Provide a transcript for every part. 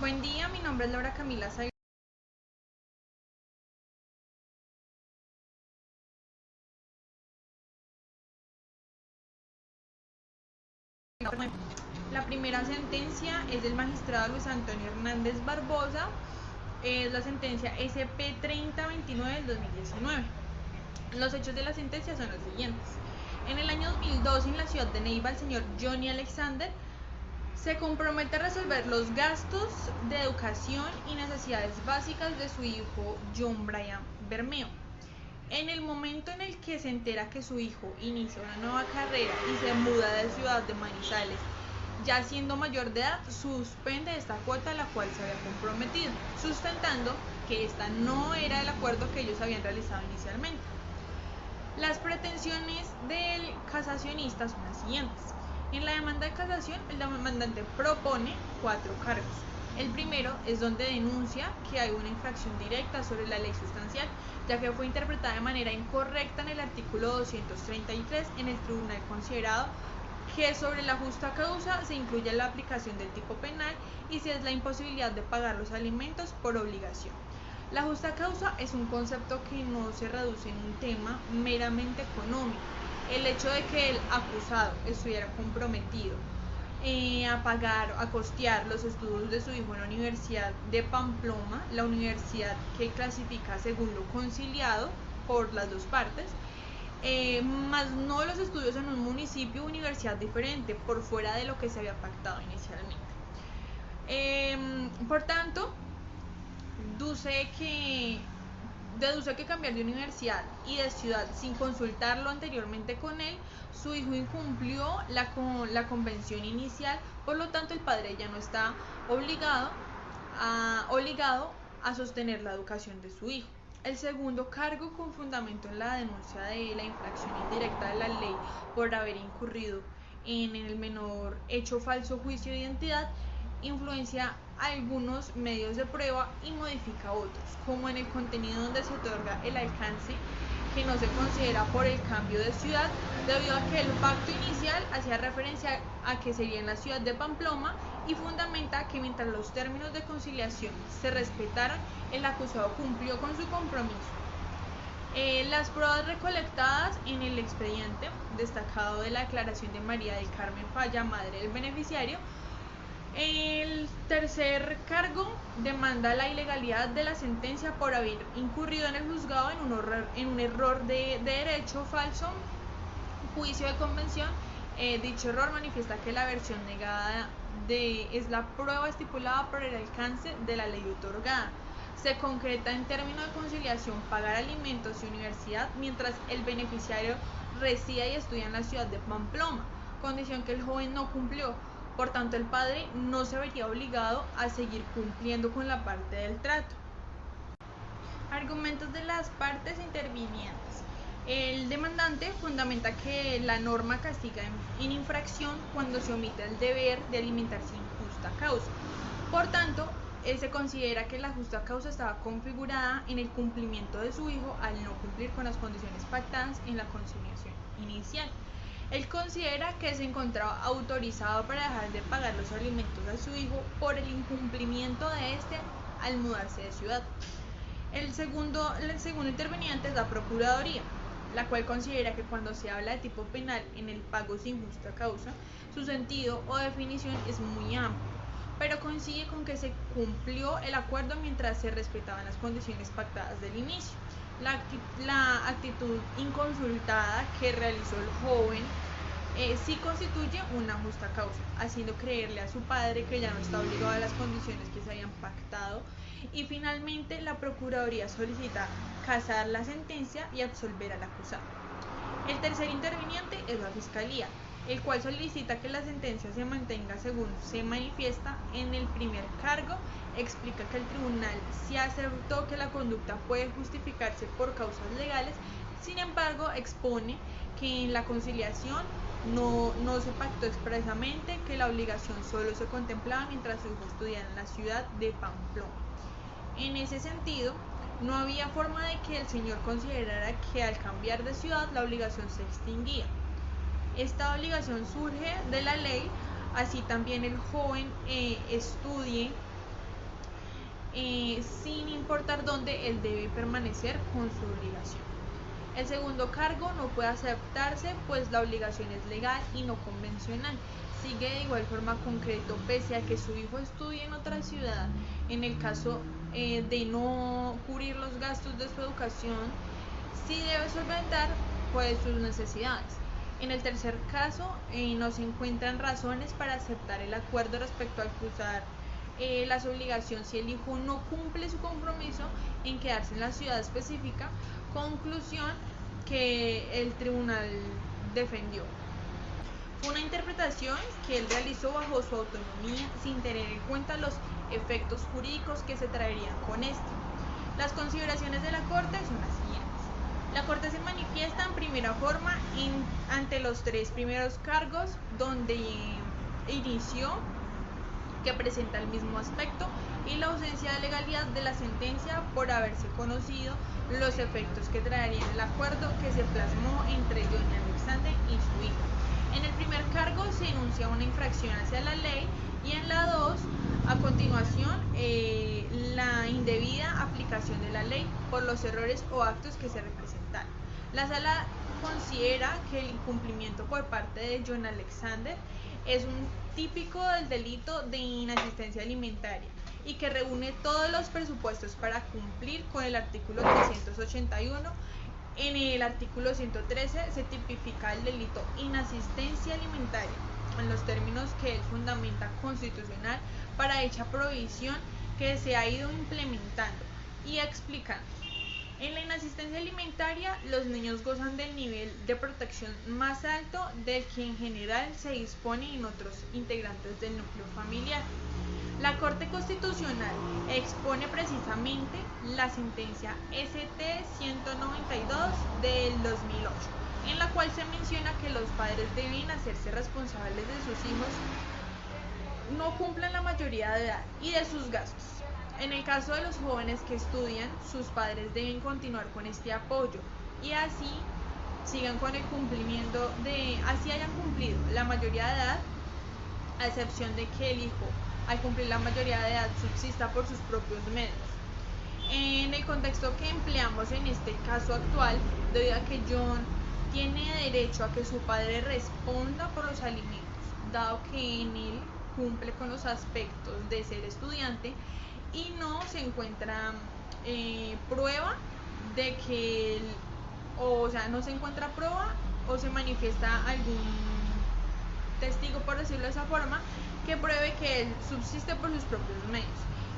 Buen día, mi nombre es Laura Camila Zay. La primera sentencia es del magistrado Luis Antonio Hernández Barbosa, es la sentencia SP 3029 del 2019. Los hechos de la sentencia son los siguientes. En el año 2002, en la ciudad de Neiva, el señor Johnny Alexander se compromete a resolver los gastos de educación y necesidades básicas de su hijo John Brian Bermeo. En el momento en el que se entera que su hijo inicia una nueva carrera y se muda de ciudad de Manizales, ya siendo mayor de edad, suspende esta cuota a la cual se había comprometido, sustentando que esta no era el acuerdo que ellos habían realizado inicialmente. Las pretensiones del casacionista son las siguientes. En la demanda de casación, el demandante propone 4 cargos. El primero es donde denuncia que hay una infracción directa sobre la ley sustancial, ya que fue interpretada de manera incorrecta en el artículo 233 en el tribunal considerado que sobre la justa causa se incluye la aplicación del tipo penal y si es la imposibilidad de pagar los alimentos por obligación. La justa causa es un concepto que no se reduce en un tema meramente económico. El hecho de que el acusado estuviera comprometido a pagar, a costear los estudios de su hijo en la Universidad de Pamplona, la universidad que clasifica según lo conciliado por las dos partes, más no los estudios en un municipio o universidad diferente, por fuera de lo que se había pactado inicialmente. Por tanto, deduce que cambiar de universidad y de ciudad sin consultarlo anteriormente con él, su hijo incumplió la convención inicial, por lo tanto el padre ya no está obligado a sostener la educación de su hijo. El segundo cargo, con fundamento en la denuncia de la infracción indirecta de la ley por haber incurrido en el menor hecho falso juicio de identidad, influencia algunos medios de prueba y modifica otros, como en el contenido donde se otorga el alcance que no se considera por el cambio de ciudad, debido a que el pacto inicial hacía referencia a que sería en la ciudad de Pamplona y fundamenta que mientras los términos de conciliación se respetaron, el acusado cumplió con su compromiso. Las pruebas recolectadas en el expediente, destacado de la declaración de María del Carmen Falla, madre del beneficiario. El tercer cargo demanda la ilegalidad de la sentencia por haber incurrido en el juzgado en un error de derecho falso, juicio de convención. Dicho error manifiesta que la versión negada es la prueba estipulada por el alcance de la ley otorgada. Se concreta en términos de conciliación pagar alimentos y universidad mientras el beneficiario reside y estudia en la ciudad de Pamplona, condición que el joven no cumplió. Por tanto, el padre no se vería obligado a seguir cumpliendo con la parte del trato. Argumentos de las partes intervinientes. El demandante fundamenta que la norma castiga en infracción cuando se omite el deber de alimentar sin justa causa. Por tanto, él se considera que la justa causa estaba configurada en el cumplimiento de su hijo al no cumplir con las condiciones pactadas en la conciliación inicial. Él considera que se encontraba autorizado para dejar de pagar los alimentos a su hijo por el incumplimiento de este al mudarse de ciudad. El segundo interviniente es la Procuraduría, la cual considera que cuando se habla de tipo penal en el pago sin justa causa, su sentido o definición es muy amplio, pero coincide con que se cumplió el acuerdo mientras se respetaban las condiciones pactadas del inicio. La actitud inconsultada que realizó el joven sí constituye una justa causa, haciendo creerle a su padre que ya no está obligado a las condiciones que se habían pactado. Y finalmente la Procuraduría solicita casar la sentencia y absolver al acusado. El tercer interviniente es la Fiscalía, el cual solicita que la sentencia se mantenga según se manifiesta en el primer cargo. Explica que el tribunal sí aceptó que la conducta puede justificarse por causas legales, sin embargo expone que en la conciliación no se pactó expresamente, que la obligación solo se contemplaba mientras su hijo estudiara en la ciudad de Pamplona. En ese sentido, no había forma de que el señor considerara que al cambiar de ciudad la obligación se extinguía. Esta obligación surge de la ley, así también el joven estudie sin importar dónde él debe permanecer con su obligación. El segundo cargo no puede aceptarse, pues la obligación es legal y no convencional. Sigue de igual forma concreto pese a que su hijo estudie en otra ciudad. En el caso de no cubrir los gastos de su educación, sí debe solventar pues sus necesidades. En el tercer caso, no se encuentran razones para aceptar el acuerdo respecto al cruzar las obligaciones si el hijo no cumple su compromiso en quedarse en la ciudad específica. Conclusión que el tribunal defendió. Fue una interpretación que él realizó bajo su autonomía sin tener en cuenta los efectos jurídicos que se traerían con esto. Las consideraciones de la Corte son las siguientes. La Corte se manifiesta en primera forma ante los tres primeros cargos donde inició, que presenta el mismo aspecto, y la ausencia de legalidad de la sentencia por haberse conocido los efectos que traerían el acuerdo que se plasmó entre Johnny Alexander y su hija. En el primer cargo se enuncia una infracción hacia la ley y en la 2, a continuación, la indebida aplicación de la ley por los errores o actos que se representaron. La sala considera que el incumplimiento por parte de John Alexander es un típico del delito de inasistencia alimentaria y que reúne todos los presupuestos para cumplir con el artículo 381. En el artículo 113 se tipifica el delito inasistencia alimentaria en los términos que él fundamenta constitucional para dicha provisión que se ha ido implementando y explicando. En la inasistencia alimentaria, los niños gozan del nivel de protección más alto del que en general se dispone en otros integrantes del núcleo familiar. La Corte Constitucional expone precisamente la sentencia ST-192 del 2008, en la cual se menciona que los padres deben hacerse responsables de sus hijos no cumplan la mayoría de edad y de sus gastos. En el caso de los jóvenes que estudian, sus padres deben continuar con este apoyo y así sigan con el cumplimiento así hayan cumplido la mayoría de edad, a excepción de que el hijo, al cumplir la mayoría de edad, subsista por sus propios medios. En el contexto que empleamos en este caso actual, debido a que John tiene derecho a que su padre responda por los alimentos, dado que en él cumple con los aspectos de ser estudiante y no se encuentra prueba de que no se encuentra prueba o se manifiesta algún testigo, por decirlo de esa forma, que pruebe que él subsiste por sus propios medios.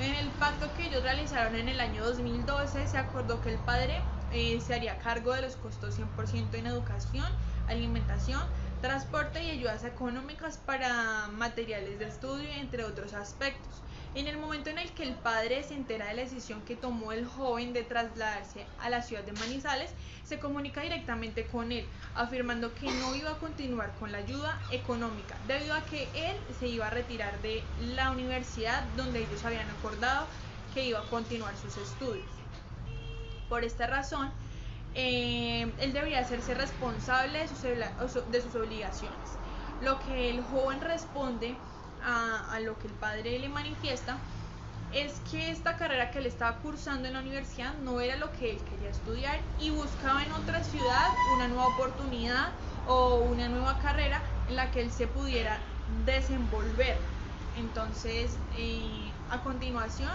En el pacto que ellos realizaron en el año 2012 se acordó que el padre se haría cargo de los costos 100% en educación, alimentación, transporte y ayudas económicas para materiales de estudio, entre otros aspectos. En el momento en el que el padre se entera de la decisión que tomó el joven de trasladarse a la ciudad de Manizales, se comunica directamente con él, afirmando que no iba a continuar con la ayuda económica, debido a que él se iba a retirar de la universidad donde ellos habían acordado que iba a continuar sus estudios. Por esta razón, él debería hacerse responsable de sus obligaciones. Lo que el joven responde a lo que el padre le manifiesta es que esta carrera que él estaba cursando en la universidad no era lo que él quería estudiar y buscaba en otra ciudad una nueva oportunidad o una nueva carrera en la que él se pudiera desenvolver. Entonces, a continuación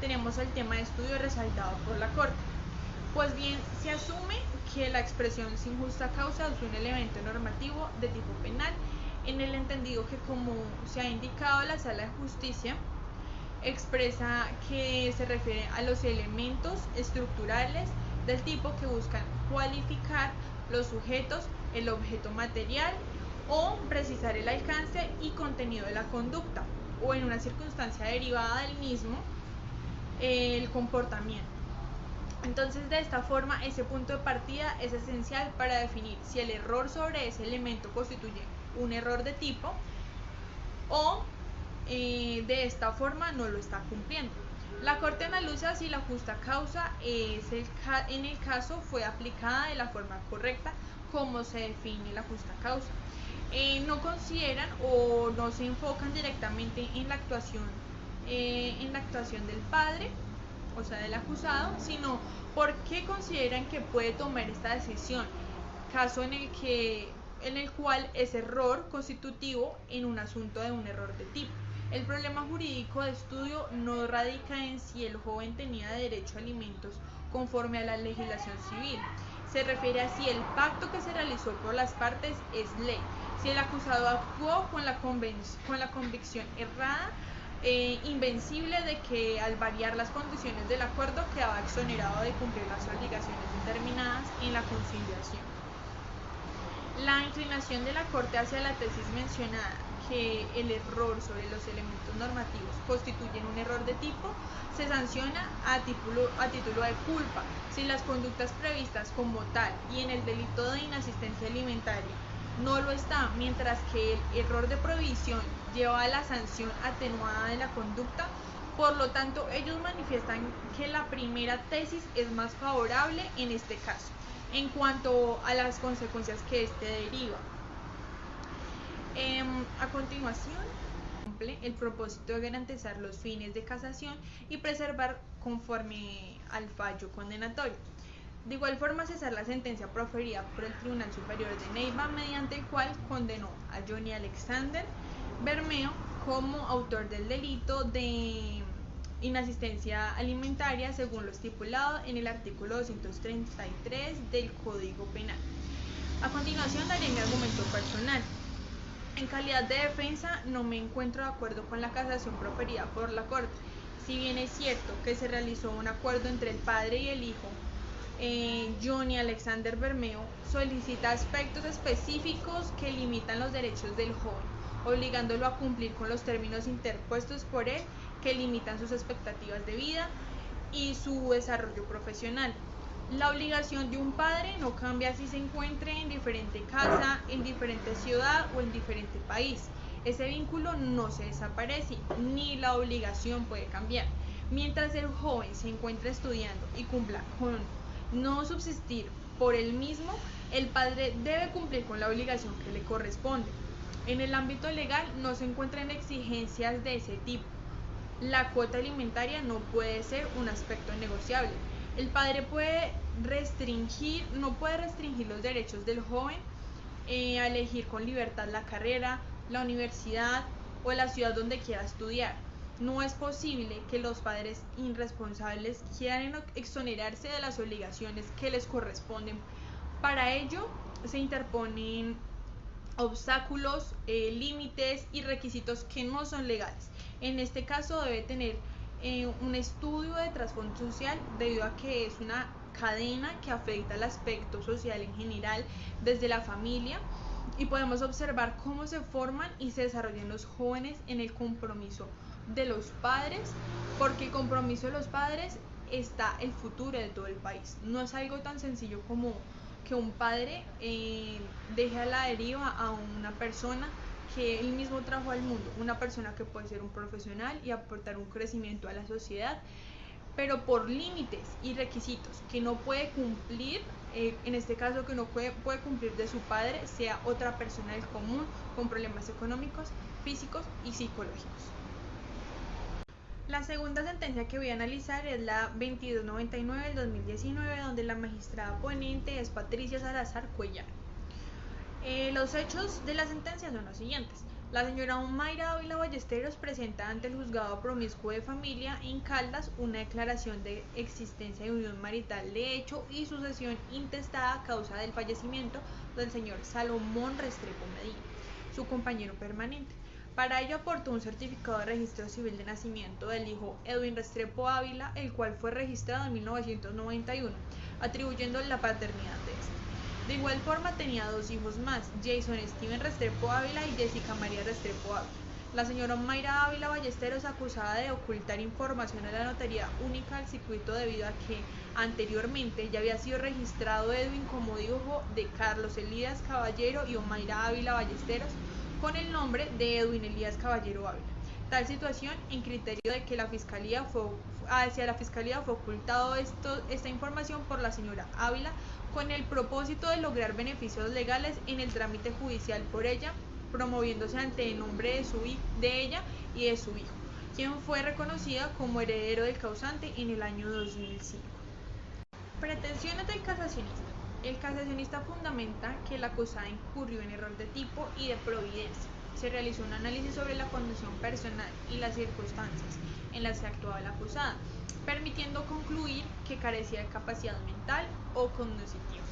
tenemos el tema de estudio resaltado por la Corte. Pues bien, se asume que la expresión sin justa causa es un elemento normativo de tipo penal, en el entendido que, como se ha indicado, la Sala de Justicia expresa que se refiere a los elementos estructurales del tipo que buscan cualificar los sujetos, el objeto material o precisar el alcance y contenido de la conducta o en una circunstancia derivada del mismo el comportamiento. Entonces, de esta forma, ese punto de partida es esencial para definir si el error sobre ese elemento constituye un error de tipo o de esta forma no lo está cumpliendo. La Corte analiza si la justa causa en el caso fue aplicada de la forma correcta, como se define la justa causa. No consideran o no se enfocan directamente en la actuación en la actuación del padre, o sea, del acusado, sino por qué consideran que puede tomar esta decisión, caso en el cual es error constitutivo en un asunto de un error de tipo. El problema jurídico de estudio no radica en si el joven tenía derecho a alimentos conforme a la legislación civil. Se refiere a si el pacto que se realizó por las partes es ley, si el acusado actuó con la convicción errada, invencible de que al variar las condiciones del acuerdo quedaba exonerado de cumplir las obligaciones determinadas en la conciliación. La inclinación de la Corte hacia la tesis mencionada, que el error sobre los elementos normativos constituyen un error de tipo, se sanciona a título de culpa si las conductas previstas como tal y en el delito de inasistencia alimentaria no lo está, mientras que el error de provisión lleva a la sanción atenuada de la conducta. Por lo tanto, ellos manifiestan que la primera tesis es más favorable en este caso, en cuanto a las consecuencias que este deriva. A continuación, cumple el propósito de garantizar los fines de casación y preservar conforme al fallo condenatorio. De igual forma, cesar la sentencia proferida por el Tribunal Superior de Neiva, mediante el cual condenó a Johnny Alexander Bermeo como autor del delito de inasistencia alimentaria según lo estipulado en el artículo 233 del Código Penal. A continuación daré mi argumento personal. En calidad de defensa no me encuentro de acuerdo con la casación proferida por la Corte. Si bien es cierto que se realizó un acuerdo entre el padre y el hijo, Johnny Alexander Bermeo solicita aspectos específicos que limitan los derechos del joven, obligándolo a cumplir con los términos interpuestos por él, que limitan sus expectativas de vida y su desarrollo profesional. La obligación de un padre no cambia si se encuentre en diferente casa, en diferente ciudad o en diferente país. Ese vínculo no se desaparece, ni la obligación puede cambiar. Mientras el joven se encuentre estudiando y cumpla con no subsistir por él mismo, el padre debe cumplir con la obligación que le corresponde. En el ámbito legal no se encuentran exigencias de ese tipo. La cuota alimentaria no puede ser un aspecto negociable. El padre no puede restringir los derechos del joven a elegir con libertad la carrera, la universidad o la ciudad donde quiera estudiar. No es posible que los padres irresponsables quieran exonerarse de las obligaciones que les corresponden. Para ello se interponen obstáculos, límites y requisitos que no son legales. En este caso debe tener un estudio de trasfondo social, debido a que es una cadena que afecta al aspecto social en general desde la familia, y podemos observar cómo se forman y se desarrollan los jóvenes en el compromiso de los padres, porque el compromiso de los padres está el futuro de todo el país. No es algo tan sencillo como que un padre deje a la deriva a una persona que él mismo trajo al mundo, una persona que puede ser un profesional y aportar un crecimiento a la sociedad, pero por límites y requisitos que no puede cumplir, en este caso que no puede cumplir de su padre, sea otra persona del común con problemas económicos, físicos y psicológicos. La segunda sentencia que voy a analizar es la 2299 del 2019, donde la magistrada ponente es Patricia Salazar Cuellar. Los hechos de la sentencia son los siguientes. La señora Mayra Ávila Ballesteros presenta ante el juzgado promiscuo de familia en Caldas una declaración de existencia de unión marital de hecho y sucesión intestada a causa del fallecimiento del señor Salomón Restrepo Medina, su compañero permanente. Para ello aportó un certificado de registro civil de nacimiento del hijo Edwin Restrepo Ávila, el cual fue registrado en 1991, atribuyéndole la paternidad de este. De igual forma tenía dos hijos más, Jason Steven Restrepo Ávila y Jessica María Restrepo Ávila. La señora Mayra Ávila Ballesteros, acusada de ocultar información a la Notaría Única del Circuito debido a que anteriormente ya había sido registrado Edwin como hijo de Carlos Elías Caballero y Mayra Ávila Ballesteros con el nombre de Edwin Elías Caballero Ávila. Tal situación, en criterio de que hacia la Fiscalía fue ocultado esta información por la señora Ávila con el propósito de lograr beneficios legales en el trámite judicial por ella, promoviéndose ante el nombre de ella y de su hijo. quien fue reconocida como heredero del causante en el año 2005. Pretensiones del casacionista. El casacionista fundamenta que la acusada incurrió en error de tipo y de providencia. Se realizó un análisis sobre la condición personal y las circunstancias en las que actuaba la acusada, permitiendo concluir que carecía de capacidad mental o cognitiva.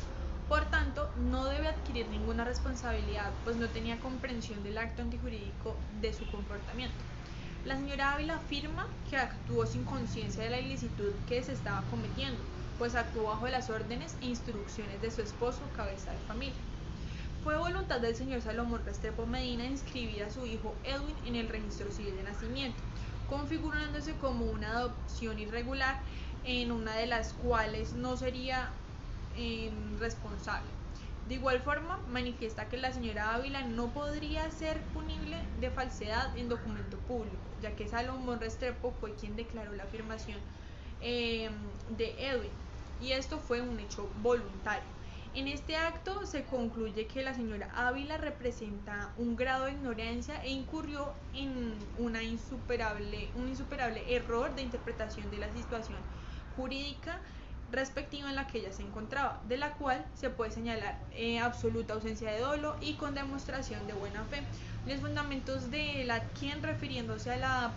Por tanto, no debe adquirir ninguna responsabilidad, pues no tenía comprensión del acto antijurídico de su comportamiento. La señora Ávila afirma que actuó sin conciencia de la ilicitud que se estaba cometiendo, pues actuó bajo las órdenes e instrucciones de su esposo, cabeza de familia. Fue voluntad del señor Salomón Restrepo Medina inscribir a su hijo Edwin en el registro civil de nacimiento, configurándose como una adopción irregular en una de las cuales no sería responsable. De igual forma, manifiesta que la señora Ávila no podría ser punible de falsedad en documento público, ya que Salomón Restrepo fue quien declaró la afirmación de Edwin, y esto fue un hecho voluntario. En este acto se concluye que la señora Ávila representa un grado de ignorancia e incurrió en un insuperable error de interpretación de la situación jurídica respectiva en la que ella se encontraba, de la cual se puede señalar absoluta ausencia de dolo y con demostración de buena fe. Los fundamentos de la quien, refiriéndose a la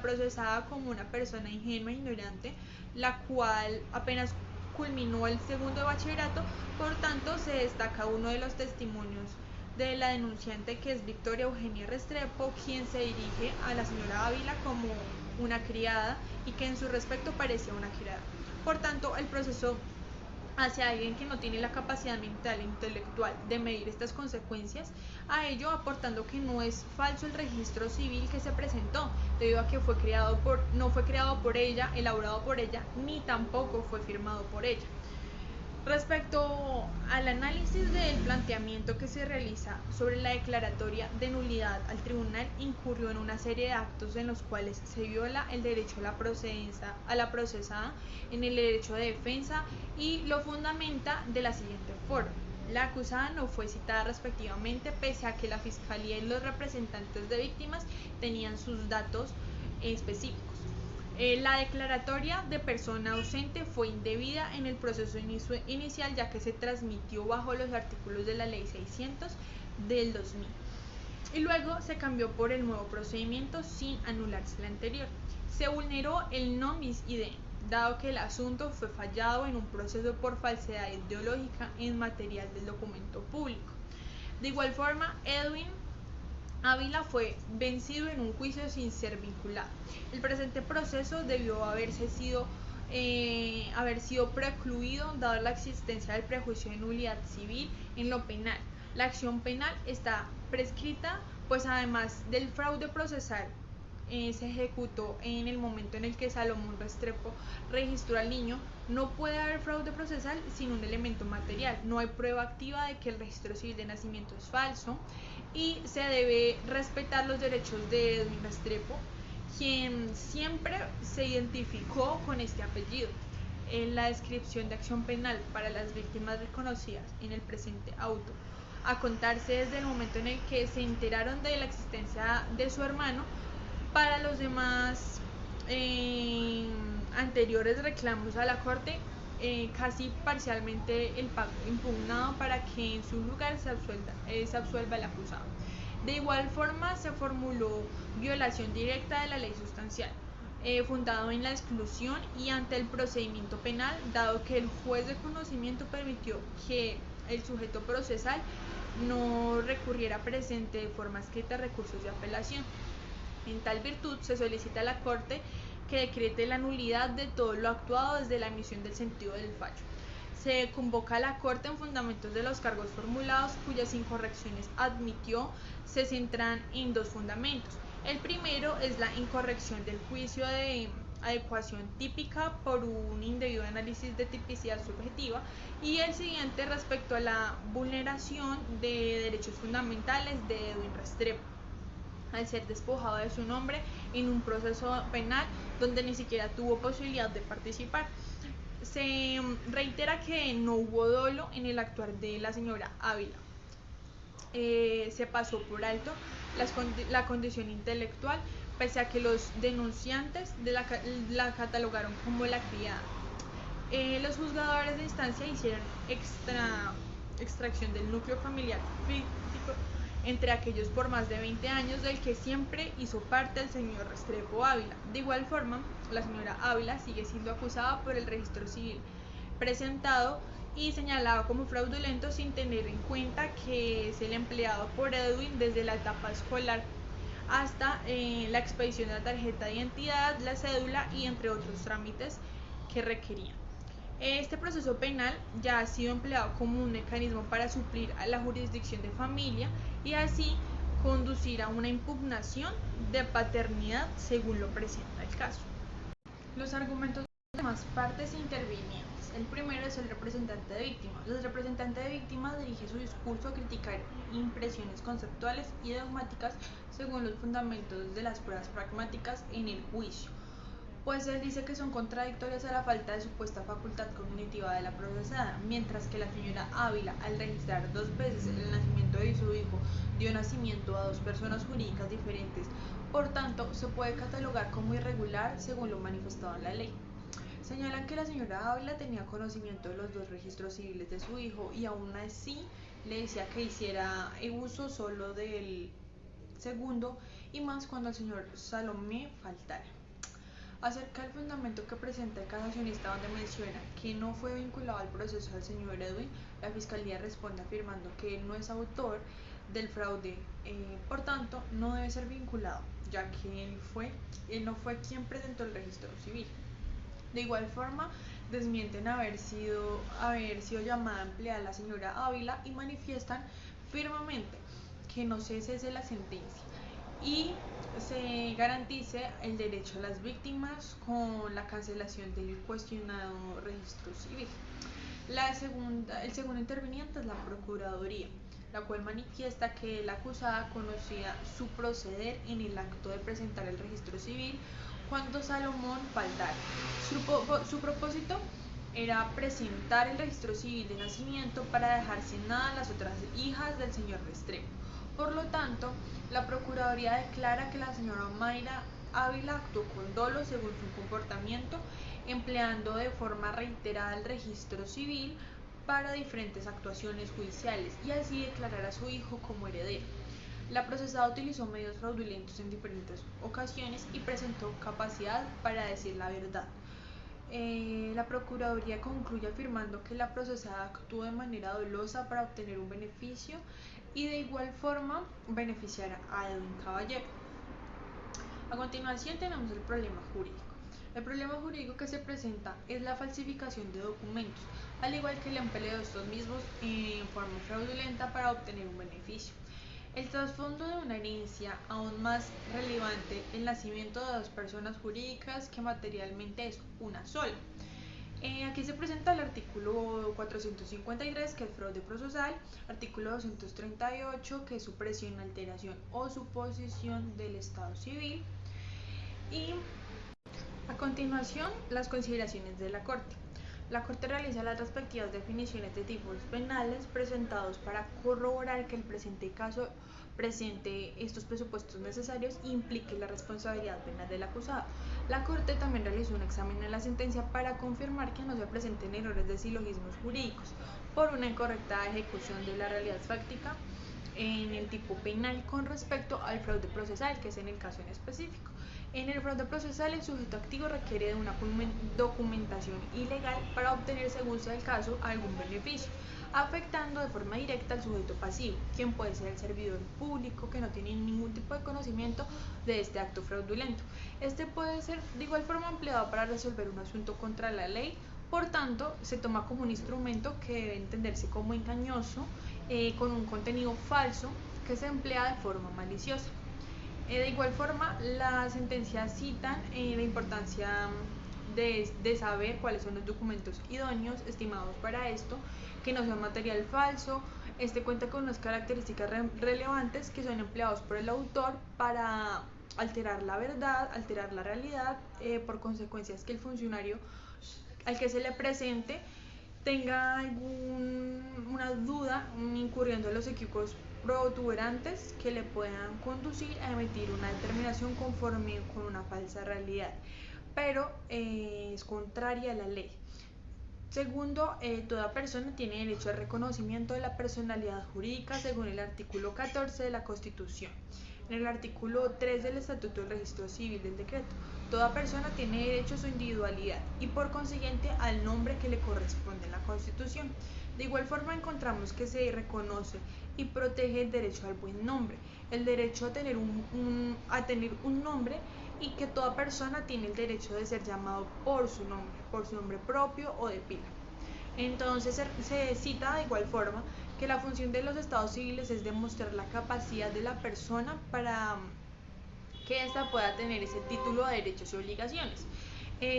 procesada como una persona ingenua e ignorante, la cual apenas culminó el segundo de bachillerato. Por tanto, se destaca uno de los testimonios de la denunciante, que es Victoria Eugenia Restrepo, quien se dirige a la señora Ávila como una criada y que en su respecto parecía una criada. Por tanto, el proceso hacia alguien que no tiene la capacidad mental e intelectual de medir estas consecuencias, a ello aportando que no es falso el registro civil que se presentó, debido a que no fue creado por ella, elaborado por ella, ni tampoco fue firmado por ella. Respecto al análisis del planteamiento que se realiza sobre la declaratoria de nulidad al tribunal, incurrió en una serie de actos en los cuales se viola el derecho a la procesada en el derecho de defensa, y lo fundamenta de la siguiente forma. La acusada no fue citada respectivamente, pese a que la Fiscalía y los representantes de víctimas tenían sus datos específicos. La declaratoria de persona ausente fue indebida en el proceso inicial, ya que se transmitió bajo los artículos de la Ley 600 del 2000 y luego se cambió por el nuevo procedimiento sin anularse el anterior. Se vulneró el non bis idem, dado que el asunto fue fallado en un proceso por falsedad ideológica en material del documento público. De igual forma, Edwin Ávila fue vencido en un juicio sin ser vinculado. El presente proceso debió haber sido precluido, dado la existencia del prejuicio de nulidad civil en lo penal. La acción penal está prescrita, pues además del fraude procesal se ejecutó en el momento en el que Salomón Restrepo registró al niño. No puede haber fraude procesal sin un elemento material. No hay prueba activa de que el registro civil de nacimiento es falso, y se debe respetar los derechos de Edwin Restrepo, quien siempre se identificó con este apellido. En la descripción de acción penal para las víctimas reconocidas en el presente auto, a contarse desde el momento en el que se enteraron de la existencia de su hermano, para los demás anteriores reclamos a la Corte, casi parcialmente el pago impugnado para que en su lugar se absuelva el acusado. De igual forma, se formuló violación directa de la ley sustancial, fundado en la exclusión y ante el procedimiento penal, dado que el juez de conocimiento permitió que el sujeto procesal no recurriera presente de forma escrita a recursos de apelación. En tal virtud, se solicita a la Corte que decrete la nulidad de todo lo actuado desde la emisión del sentido del fallo. Se convoca a la Corte en fundamentos de los cargos formulados, cuyas incorrecciones admitió. Se centran en dos fundamentos. El primero es la incorrección del juicio de adecuación típica por un indebido análisis de tipicidad subjetiva, y el siguiente respecto a la vulneración de derechos fundamentales de Edwin Restrepo, al ser despojado de su nombre en un proceso penal donde ni siquiera tuvo posibilidad de participar. Se reitera que no hubo dolo en el actuar de la señora Ávila. Se pasó por alto la condición intelectual, pese a que los denunciantes la catalogaron como la criada. Los juzgadores de instancia hicieron extracción del núcleo familiar físico entre aquellos por más de 20 años, del que siempre hizo parte el señor Restrepo Ávila. De igual forma, la señora Ávila sigue siendo acusada por el registro civil presentado y señalado como fraudulento, sin tener en cuenta que es el empleado por Edwin desde la etapa escolar hasta la expedición de la tarjeta de identidad, la cédula y entre otros trámites que requerían. Este proceso penal ya ha sido empleado como un mecanismo para suplir a la jurisdicción de familia y así conducir a una impugnación de paternidad según lo presenta el caso. Los argumentos de las demás partes intervinientes. El primero es el representante de víctima. El representante de víctima dirige su discurso a criticar impresiones conceptuales y dogmáticas según los fundamentos de las pruebas pragmáticas en el juicio, pues él dice que son contradictorias a la falta de supuesta facultad cognitiva de la procesada, mientras que la señora Ávila, al registrar 2 veces el nacimiento de su hijo, dio nacimiento a 2 personas jurídicas diferentes, por tanto se puede catalogar como irregular según lo manifestado en la ley. Señalan que la señora Ávila tenía conocimiento de los 2 registros civiles de su hijo y aún así le decía que hiciera uso solo del segundo, y más cuando el señor Salomé faltara. Acerca del fundamento que presenta el casacionista, donde menciona que no fue vinculado al proceso del señor Edwin, la Fiscalía responde afirmando que él no es autor del fraude, por tanto no debe ser vinculado, ya que él no fue quien presentó el registro civil. De igual forma, desmienten haber sido llamada a emplear a la señora Ávila y manifiestan firmemente que no se cese la sentencia y se garantice el derecho a las víctimas con la cancelación del cuestionado registro civil. El segundo interviniente es la Procuraduría, la cual manifiesta que la acusada conocía su proceder en el acto de presentar el registro civil cuando Salomón faltara. Su propósito era presentar el registro civil de nacimiento para dejar sin nada a las otras hijas del señor Restrepo. Por lo tanto, la Procuraduría declara que la señora Mayra Ávila actuó con dolo según su comportamiento, empleando de forma reiterada el registro civil para diferentes actuaciones judiciales y así declarar a su hijo como heredero. La procesada utilizó medios fraudulentos en diferentes ocasiones y presentó capacidad para decir la verdad. La Procuraduría concluye afirmando que la procesada actuó de manera dolosa para obtener un beneficio y de igual forma beneficiar a Edwin Caballero. A continuación tenemos el problema jurídico. El problema jurídico que se presenta es la falsificación de documentos, al igual que el empleo de estos mismos en forma fraudulenta para obtener un beneficio. El trasfondo de una herencia aún más relevante, el nacimiento de 2 personas jurídicas que materialmente es una sola. Aquí se presenta el artículo 453, que es fraude procesal, artículo 238, que es supresión, alteración o suposición del estado civil, y a continuación las consideraciones de la Corte. La Corte realiza las respectivas definiciones de tipos penales presentados para corroborar que el presente caso presente estos presupuestos necesarios e implique la responsabilidad penal del acusado. La Corte también realizó un examen en la sentencia para confirmar que no se presenten errores de silogismos jurídicos por una incorrecta ejecución de la realidad fáctica en el tipo penal con respecto al fraude procesal, que es en el caso en específico. En el fraude procesal, el sujeto activo requiere de una documentación ilegal para obtener, según sea el caso, algún beneficio, afectando de forma directa al sujeto pasivo, quien puede ser el servidor público que no tiene ningún tipo de conocimiento de este acto fraudulento. Este puede ser de igual forma empleado para resolver un asunto contra la ley, por tanto, se toma como un instrumento que debe entenderse como engañoso, con un contenido falso que se emplea de forma maliciosa. De igual forma, las sentencias citan la importancia de saber cuáles son los documentos idóneos estimados para esto, que no sea material falso. Este cuenta con unas características relevantes que son empleados por el autor para alterar la verdad, alterar la realidad, por consecuencias que el funcionario al que se le presente tenga alguna duda incurriendo en los equívocos protuberantes que le puedan conducir a emitir una determinación conforme con una falsa realidad, pero es contraria a la ley. Segundo, toda persona tiene derecho al reconocimiento de la personalidad jurídica según el artículo 14 de la Constitución. En el artículo 3 del Estatuto del Registro Civil del Decreto, toda persona tiene derecho a su individualidad y por consiguiente al nombre que le corresponde en la Constitución. De igual forma encontramos que se reconoce y protege el derecho al buen nombre, el derecho a tener un nombre, y que toda persona tiene el derecho de ser llamado por su nombre propio o de pila. Entonces se cita de igual forma que la función de los estados civiles es demostrar la capacidad de la persona para que ésta pueda tener ese título de derechos y obligaciones.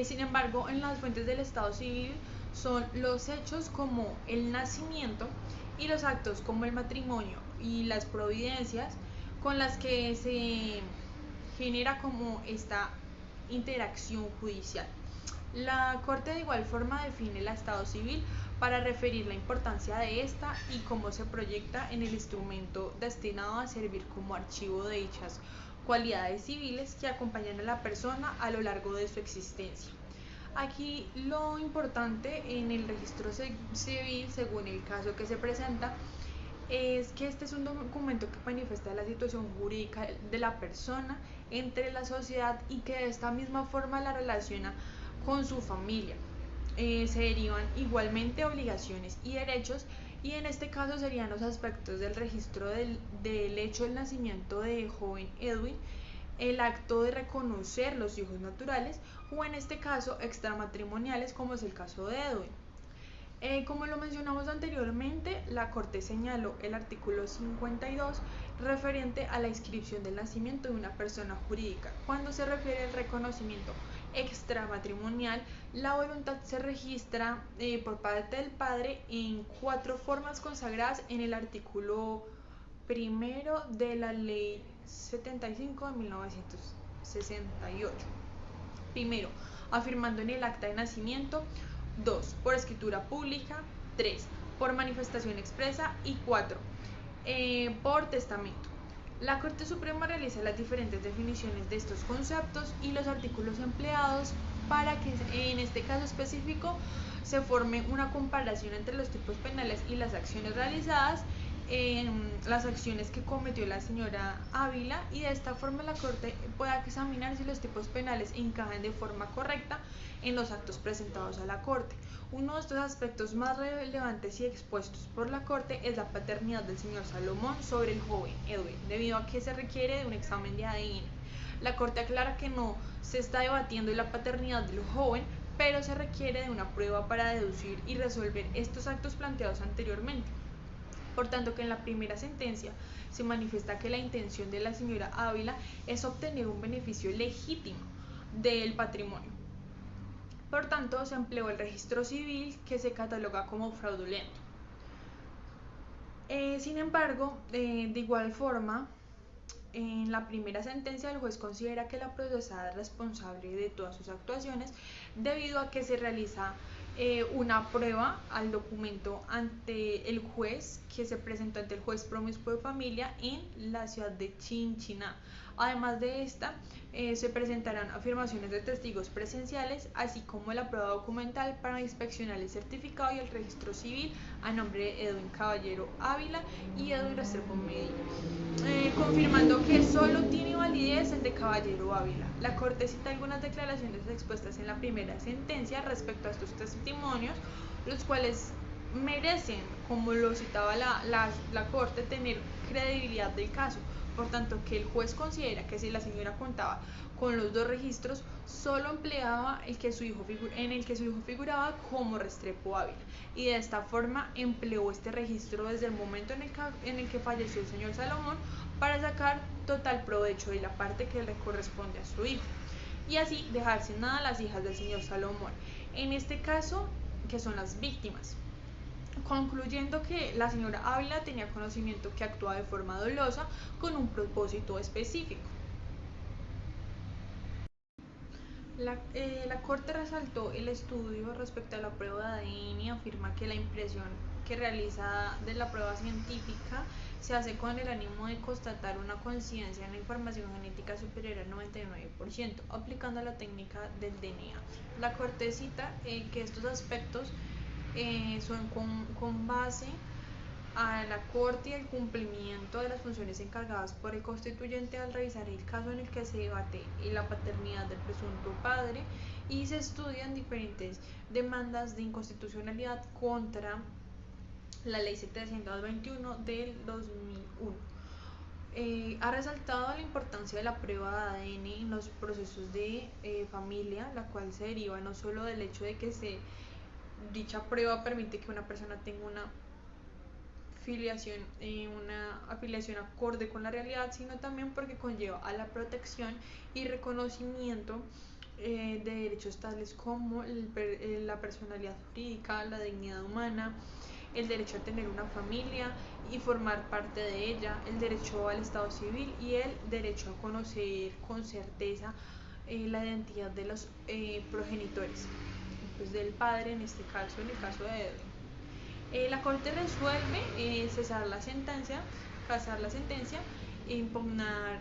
Sin embargo, en las fuentes del estado civil son los hechos como el nacimiento y los actos como el matrimonio y las providencias con las que se genera como esta interacción judicial. La Corte de igual forma define el estado civil para referir la importancia de esta y cómo se proyecta en el instrumento destinado a servir como archivo de dichas cualidades civiles que acompañan a la persona a lo largo de su existencia. Aquí lo importante en el registro civil, según el caso que se presenta, es que este es un documento que manifiesta la situación jurídica de la persona entre la sociedad y que de esta misma forma la relaciona con su familia. Se derivan igualmente obligaciones y derechos, y en este caso serían los aspectos del registro del hecho del nacimiento de joven Edwin, el acto de reconocer los hijos naturales o en este caso extramatrimoniales como es el caso de Edwin. Como lo mencionamos anteriormente, la Corte señaló el artículo 52 referente a la inscripción del nacimiento de una persona jurídica. Cuando se refiere al reconocimiento extramatrimonial, la voluntad se registra por parte del padre en 4 formas consagradas en el artículo primero de la Ley 75 de 1968. Primero, afirmando en el acta de nacimiento. 2. Por escritura pública. 3. Por manifestación expresa. Y 4. Por testamento. La Corte Suprema realiza las diferentes definiciones de estos conceptos y los artículos empleados para que en este caso específico se forme una comparación entre los tipos penales y las acciones realizadas, las acciones que cometió la señora Ávila, y de esta forma la Corte pueda examinar si los tipos penales encajan de forma correcta en los actos presentados a la Corte. Uno de estos aspectos más relevantes y expuestos por la Corte es la paternidad del señor Salomón sobre el joven Edwin, debido a que se requiere de un examen de ADN. La Corte aclara que no se está debatiendo la paternidad del joven, pero se requiere de una prueba para deducir y resolver estos actos planteados anteriormente. Por tanto, que en la primera sentencia se manifiesta que la intención de la señora Ávila es obtener un beneficio legítimo del patrimonio. Por tanto, se empleó el registro civil, que se cataloga como fraudulento. Sin embargo, de igual forma, en la primera sentencia el juez considera que la procesada es responsable de todas sus actuaciones debido a que se realiza una prueba al documento ante el juez, que se presentó ante el juez promiscuo de familia en la ciudad de Chinchiná. Además de esta, se presentarán afirmaciones de testigos presenciales, así como la prueba documental para inspeccionar el certificado y el registro civil a nombre de Edwin Caballero Ávila y Edwin Restrepo Medina, confirmando que solo tiene validez el de Caballero Ávila. La Corte cita algunas declaraciones expuestas en la primera sentencia respecto a estos testimonios, los cuales merecen, como lo citaba la Corte, tener credibilidad del caso. Por tanto, que el juez considera que si la señora contaba con los 2 registros, solo empleaba en el que su hijo figuraba como Restrepo Ávila, y de esta forma empleó este registro desde el momento en el que falleció el señor Salomón para sacar total provecho de la parte que le corresponde a su hijo, y así dejar sin nada a las hijas del señor Salomón, en este caso, que son las víctimas. Concluyendo que la señora Ávila tenía conocimiento que actuaba de forma dolosa con un propósito específico. La Corte resaltó el estudio respecto a la prueba de ADN y afirma que la impresión que realiza de la prueba científica se hace con el ánimo de constatar una coincidencia en la información genética superior al 99%, aplicando la técnica del DNA. La Corte cita que estos aspectos son con base a la Corte y el cumplimiento de las funciones encargadas por el constituyente al revisar el caso en el que se debate la paternidad del presunto padre y se estudian diferentes demandas de inconstitucionalidad contra la ley 721 del 2001. Ha resaltado la importancia de la prueba de ADN en los procesos de familia, la cual se deriva no solo del hecho de que dicha prueba permite que una persona tenga una afiliación acorde con la realidad, sino también porque conlleva a la protección y reconocimiento de derechos tales como la personalidad jurídica, la dignidad humana, el derecho a tener una familia y formar parte de ella, el derecho al estado civil y el derecho a conocer con certeza la identidad de los progenitores, pues del padre en este caso, en el caso de Edwin. La Corte resuelve casar la sentencia, impugnando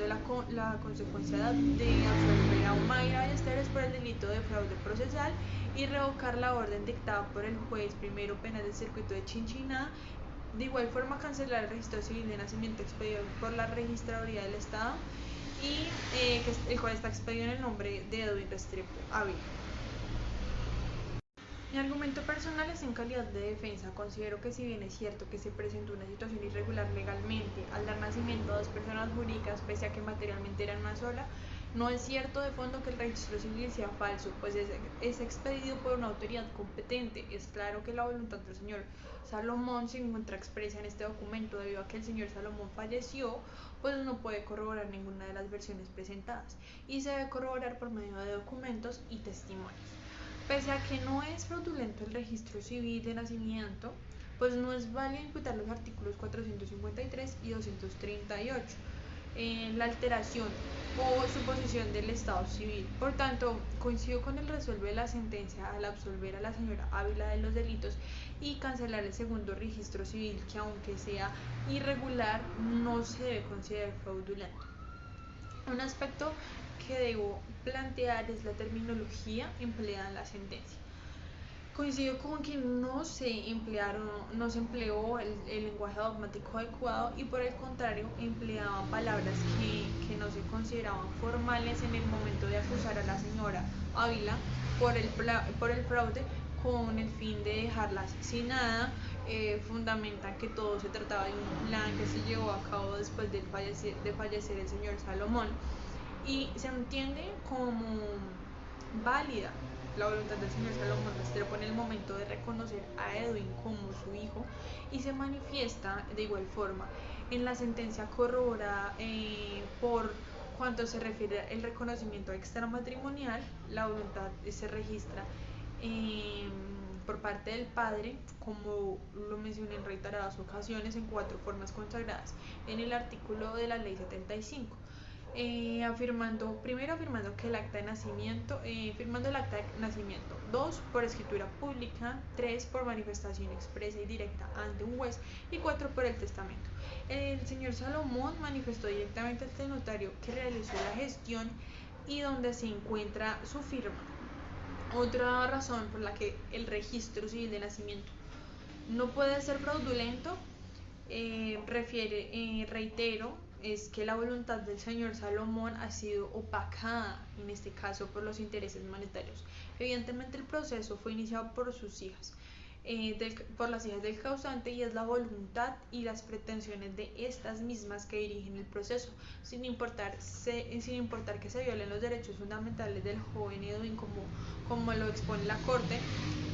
la consecuencia de absolver a Omaira Ballesteros por el delito de fraude procesal y revocar la orden dictada por el juez primero penal del circuito de Chinchiná. De igual forma, cancelar el registro civil de nacimiento expedido por la Registraduría del Estado y el cual está expedido en el nombre de Edwin Restrepo Ávila. Mi argumento personal es en calidad de defensa. Considero que si bien es cierto que se presentó una situación irregular legalmente al dar nacimiento a dos personas jurídicas, pese a que materialmente eran una sola, no es cierto de fondo que el registro civil sea falso, pues es expedido por una autoridad competente. Es claro que la voluntad del señor Salomón se encuentra expresa en este documento. Debido a que el señor Salomón falleció, pues no puede corroborar ninguna de las versiones presentadas y se debe corroborar por medio de documentos y testimonios. Pese a que no es fraudulento el registro civil de nacimiento, pues no es válido imputar los artículos 453 y 238, la alteración o suposición del estado civil. Por tanto, coincido con el resuelve de la sentencia al absolver a la señora Ávila de los delitos y cancelar el segundo registro civil, que aunque sea irregular, no se debe considerar fraudulento. Un aspecto que debo plantear es la terminología empleada en la sentencia. Coincido con que no se empleó el lenguaje dogmático adecuado y por el contrario empleaban palabras que no se consideraban formales en el momento de acusar a la señora Ávila por el fraude con el fin de dejarla asesinada. Fundamentan que todo se trataba de un plan que se llevó a cabo después de fallecer el señor Salomón y se entiende como válida la voluntad del señor Salomón Restrepo en el momento de reconocer a Edwin como su hijo y se manifiesta de igual forma en la sentencia corroborada por cuanto se refiere al reconocimiento extramatrimonial. La voluntad se registra por parte del padre, como lo mencioné en reiteradas ocasiones, en 4 formas consagradas en el artículo de la ley 75. Primero afirmando que el acta de nacimiento, firmando el acta de nacimiento, 2 por escritura pública, 3 por manifestación expresa y directa ante un juez y 4 por el testamento. El señor Salomón manifestó directamente ante el notario que realizó la gestión y donde se encuentra su firma. Otra razón por la que el registro civil de nacimiento no puede ser fraudulento, reitero, es que la voluntad del señor Salomón ha sido opacada, en este caso por los intereses monetarios. Evidentemente el proceso fue iniciado por sus hijas, por las hijas del causante, y es la voluntad y las pretensiones de estas mismas que dirigen el proceso, sin importar que se violen los derechos fundamentales del joven Edwin, como lo expone la Corte: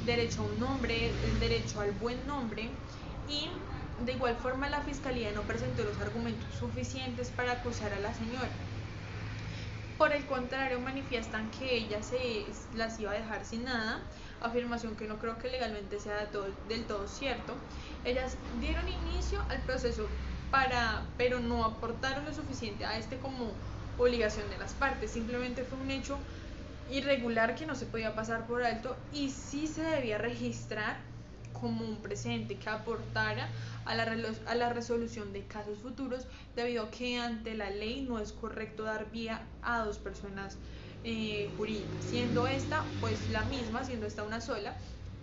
derecho a un nombre, el derecho al buen nombre. Y de igual forma la fiscalía no presentó los argumentos suficientes para acusar a la señora. Por el contrario, manifiestan que ella las iba a dejar sin nada, afirmación que no creo que legalmente sea del todo cierto. Ellas dieron inicio al proceso pero no aportaron lo suficiente a este como obligación de las partes, simplemente fue un hecho irregular que no se podía pasar por alto y sí se debía registrar como un precedente que aportara a la resolución de casos futuros, debido a que ante la ley no es correcto dar vía a dos personas jurídicas, siendo esta pues la misma, siendo esta una sola,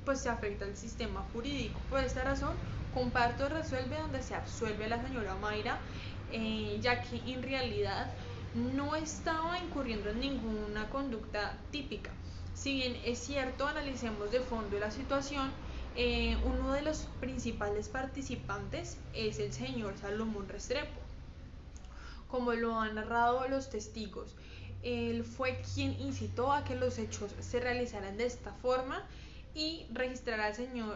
pues se afecta el sistema jurídico. Por esta razón, comparto resuelve donde se absuelve a la señora Mayra, ya que en realidad no estaba incurriendo en ninguna conducta típica. Si bien es cierto, analicemos de fondo la situación, uno de los principales participantes es el señor Salomón Restrepo, como lo han narrado los testigos. Él fue quien incitó a que los hechos se realizaran de esta forma y registrar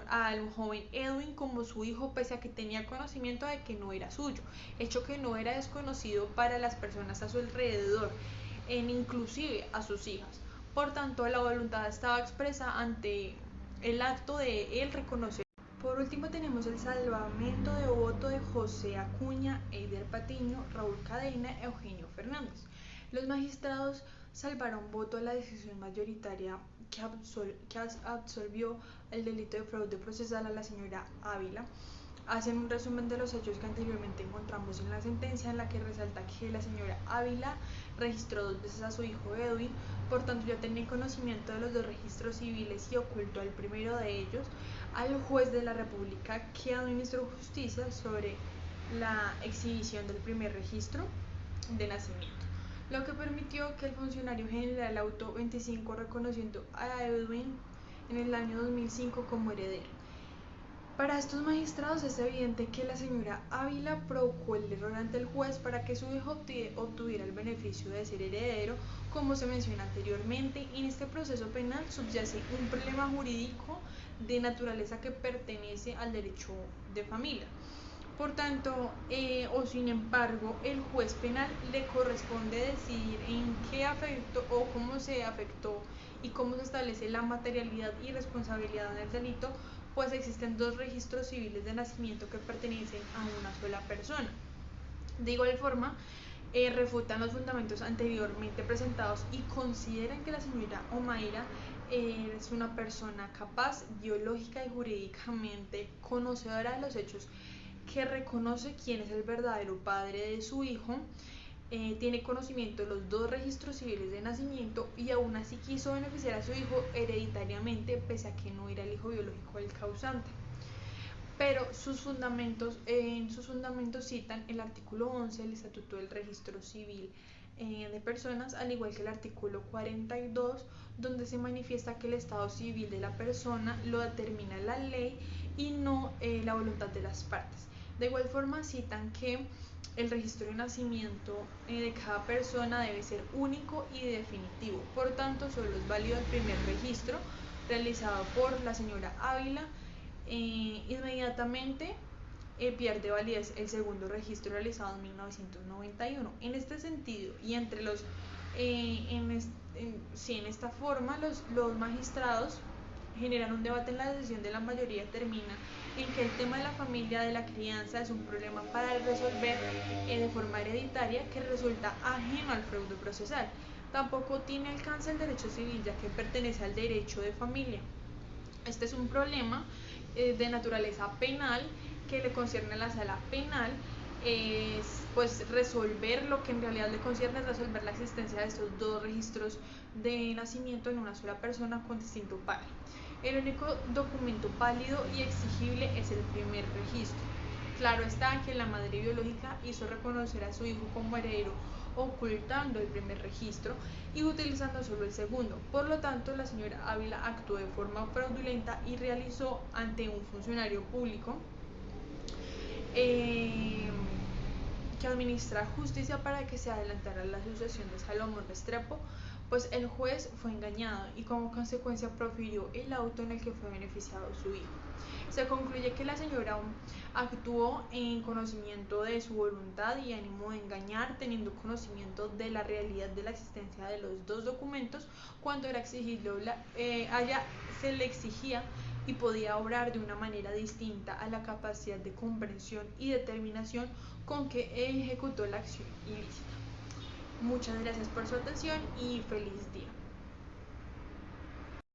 al joven Edwin como su hijo, pese a que tenía conocimiento de que no era suyo, hecho que no era desconocido para las personas a su alrededor, inclusive a sus hijas. Por tanto, la voluntad estaba expresa ante el acto de él reconocer. Por último tenemos el salvamento de voto de José Acuña, Eider Patiño, Raúl Cadena, Eugenio Fernández. Los magistrados salvaron voto a la decisión mayoritaria que absolvió el delito de fraude procesal a la señora Ávila. Hacen un resumen de los hechos que anteriormente encontramos en la sentencia, en la que resalta que la señora Ávila registró 2 veces a su hijo Edwin, por tanto ya tenía conocimiento de los 2 registros civiles y ocultó el primero de ellos al juez de la República, que administró justicia sobre la exhibición del primer registro de nacimiento, lo que permitió que el funcionario general auto 25 reconociendo a Edwin en el año 2005 como heredero. Para estos magistrados es evidente que la señora Ávila provocó el error ante el juez para que su hijo obtuviera el beneficio de ser heredero, como se menciona anteriormente. En este proceso penal subyace un problema jurídico de naturaleza que pertenece al derecho de familia. Por tanto, o sin embargo, el juez penal le corresponde decidir en qué afectó o cómo se afectó y cómo se establece la materialidad y responsabilidad en el delito, pues existen 2 registros civiles de nacimiento que pertenecen a una sola persona. De igual forma, refutan los fundamentos anteriormente presentados y consideran que la señora Omaira es una persona capaz, biológica y jurídicamente conocedora de los hechos, que reconoce quién es el verdadero padre de su hijo, tiene conocimiento de los 2 registros civiles de nacimiento y aún así quiso beneficiar a su hijo hereditariamente, pese a que no era el hijo biológico del causante. Pero en sus fundamentos citan el artículo 11 del Estatuto del Registro Civil de Personas, al igual que el artículo 42, donde se manifiesta que el estado civil de la persona lo determina la ley y no la voluntad de las partes. De igual forma citan que el registro de nacimiento de cada persona debe ser único y definitivo, por tanto solo es válido el primer registro realizado por la señora Ávila. Inmediatamente pierde validez el segundo registro realizado en 1991. En este sentido y entre los en esta forma los magistrados generan un debate en la decisión de la mayoría, termina en que el tema de la familia, de la crianza, es un problema para resolver de forma hereditaria que resulta ajeno al fraude procesal. Tampoco tiene alcance el derecho civil, ya que pertenece al derecho de familia. Este es un problema de naturaleza penal que le concierne a la sala penal, es pues resolver lo que en realidad le concierne, es resolver la existencia de estos 2 registros de nacimiento en una sola persona con distinto padre. El único documento válido y exigible es el primer registro. Claro está que la madre biológica hizo reconocer a su hijo como heredero ocultando el primer registro y utilizando solo el segundo. Por lo tanto, la señora Ávila actuó de forma fraudulenta y realizó ante un funcionario público que administra justicia para que se adelantara la sucesión de Salomón Restrepo, pues el juez fue engañado y como consecuencia profirió el auto en el que fue beneficiado su hijo. Se concluye que la señora actuó en conocimiento de su voluntad y ánimo de engañar, teniendo conocimiento de la realidad de la existencia de los 2 documentos, cuando era exigible, se le exigía y podía obrar de una manera distinta a la capacidad de comprensión y determinación con que ejecutó la acción ilícita. Muchas gracias por su atención y feliz día.